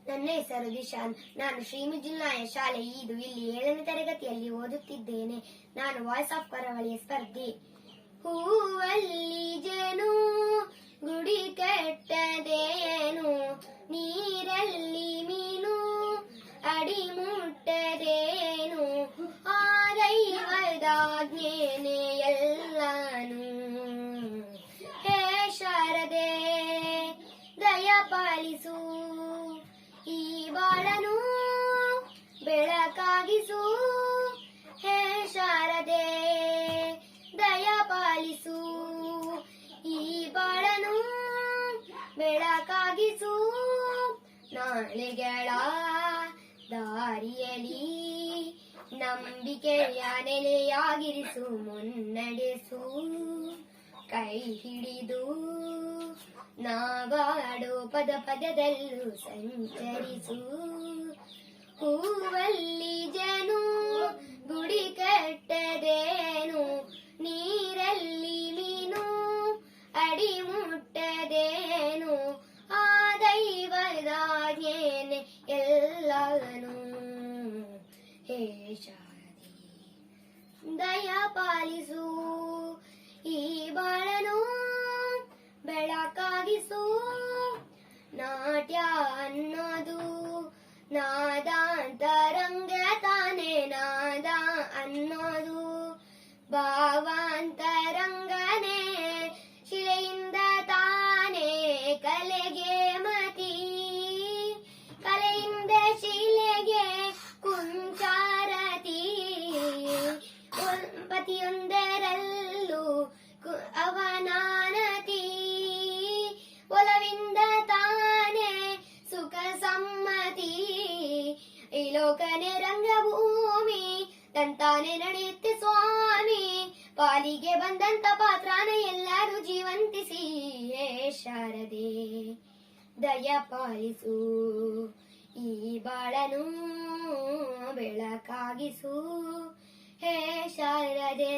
ನನ್ನ ಹೆಸರು ದಿಶಾನ್. ನಾನು ಶ್ರೀಮುಜಿಲ್ಲಾಯ ಶಾಲೆ ಇದು ಇಲ್ಲಿ 7ನೇ ತರಗತಿಯಲ್ಲಿ ಓದುತ್ತಿದ್ದೇನೆ. ನಾನು ವಾಯ್ಸ್ ಆಫ್ ಕರಾವಳಿಯ ಸ್ಪರ್ಧಿ. ಹೂವಲ್ಲಿ ಜೇನು ಗುಡಿ ಕಟ್ಟದೇನು, ನೀರಲ್ಲಿ ಮೀನು ಅಡಿ ಮುಟ್ಟದೇನು, ಆ ದೈವದಾಜ್ಞೆನೇ ಎಲ್ಲಾನು. ಹೇ ಶಾರದೆ ದಯ ಪಾಲಿಸು, ಈ ಬಾಳನು ಬೆಳಕಾಗಿಸು. ಹೇ ಶಾರದೆ ದಯ ಪಾಲಿಸು, ಈ ಬಾಳನು ಬೆಳಕಾಗಿಸು. ನಾಳೆಗಳ ದಾರಿಯಲಿ ನಂಬಿಕೆಯ ನೆಲೆಯಾಗಿರಿಸು, ಮುನ್ನಡೆಸು ಕೈ ಹಿಡಿದು ನಾವಾಡೋ ಪದ ಪದದಲ್ಲೂ ಸಂಚರಿಸು. ಹೂವಲ್ಲಿ ಜೇನು ಗುಡಿ ಕಟ್ಟದೇನು, ನೀರಲ್ಲಿ ಮೀನು ಅಡಿ ಮುಟ್ಟದೇನು, ಆ ದೈವದಾಜ್ಞೆನೇ ಎಲ್ಲಾನು. ಹೇ ಶಾರದೆ ದಯ ಪಾಲಿಸು, ಈ ಬಾಳನು ಬೆಳಕಾಗಿಸು. ನಾಟ್ಯ ಅನ್ನೋದು ನಾದಾಂತರಂಗ ತಾನೇ, ನಾದ ಅನ್ನೋದು ಭಾವಾಂತರಂಗನೇ, ಶಿಲೆಯಿಂದ ತಾನೇ ಕಲೆಗೆ ಮತಿ, ಕಲೆಯಿಂದ ಶಿಲೆಗೆ ಕುಂಚಾರತಿ. ಪತಿಯೊಂದರಲ್ಲೂ ಅವನಾನತಿ, ಒಲವಿಂದ ತಾನೇ ಸುಖ ಸಮ್ಮತಿ. ಈ ಲೋಕನೆ ರಂಗಭೂಮಿ ತಂತಾನೆ ನಡೆಯುತ್ತೆ ಸ್ವಾಮಿ, ಪಾಲಿಗೆ ಬಂದಂತ ಪಾತ್ರನ ಎಲ್ಲರೂ ಜೀವಂತಿಸಿ. ಹೇ ಶಾರದೆ ದಯ ಪಾಲಿಸು, ಈ ಬಾಳನು ಬೆಳಕಾಗಿಸು. ಹೇ ಶಾರದೆ.